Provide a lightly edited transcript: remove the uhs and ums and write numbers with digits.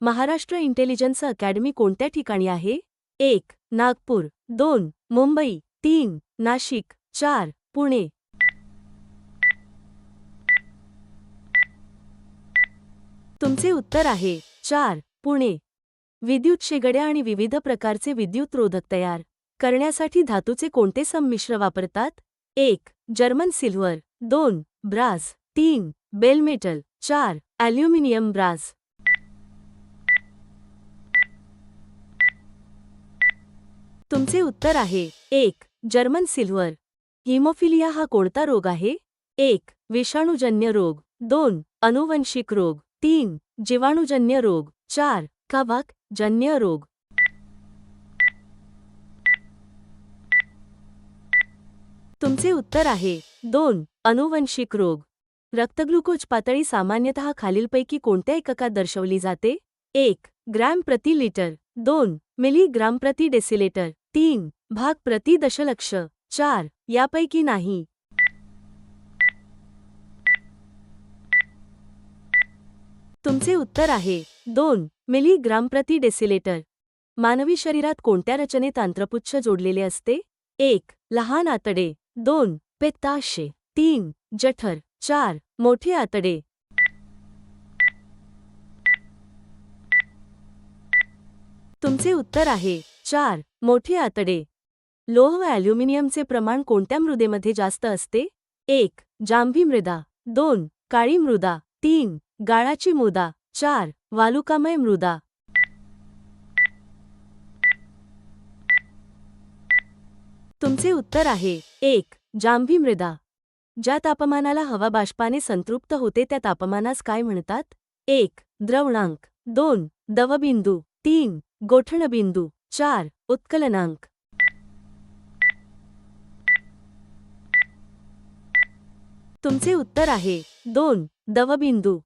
Maharashtra intelligence academy कोणत्या ठिकाणी आहे? 1. नागपूर, 2. मुंबई, 3. नाशिक, 4. पुणे. तुमचे उत्तर आहे 4. पुणे. विद्युत शेगड्या आणि विविध प्रकारचे विद्युतरोधक तयार करण्यासाठी धातूचे कोणते संमिश्र वापरतात? 1. German silver, 2. Brass, 3. Bell metal, 4. Aluminium brass. तुमचे उत्तर आहे 1. German silver. हिमोफिलिया हा कोणता रोग आहे? 1. विषाणूजन्य रोग, 2. अनुवंशिक रोग, 3. जीवाणूजन्य रोग, 4. कवक जन्य रोग. तुमचे उत्तर आहे 2. अनुवंशिक रोग. रक्तग्लुकोज पातळी सामान्यतः खालीलपैकी कोणत्या एककात दर्शवली जाते? 1. ग्रॅम प्रति लिटर, 2. मिलीग्राम प्रति डेसिलिटर, 3. भाग प्रति दशलक्ष, 4. यापैकी नाही. तुमचे उत्तर आहे 2. मिलीग्राम प्रति डेसिलिटर. मानवी शरीरात कोणत्या रचनेत आंत्रपुच्छ जोडलेले असते? 1. लहान आतडे, 2. पित्ताशय, 3. जठर, 4. मोठे आतडे. तुमचे उत्तर आहे 4. मोठे आतडे. लोह व ॲल्युमिनियमचे प्रमाण कोणत्या मृदेमध्ये जास्त असते? 1. जांभी मृदा, 2. काळी मृदा, 3. गाळाची मृदा, 4. वालुकामय मृदा. तुमचे उत्तर आहे 1. जांभी मृदा. ज्या तापमानाला हवा बाष्पाने संतृप्त होते त्या तापमानास काय म्हणतात? 1. द्रवणांक, 2. दवबिंदू, 3. गोठणबिंदू, 4. उत्कलनांक. तुमचे उत्तर आहे 2. दवबिंदू.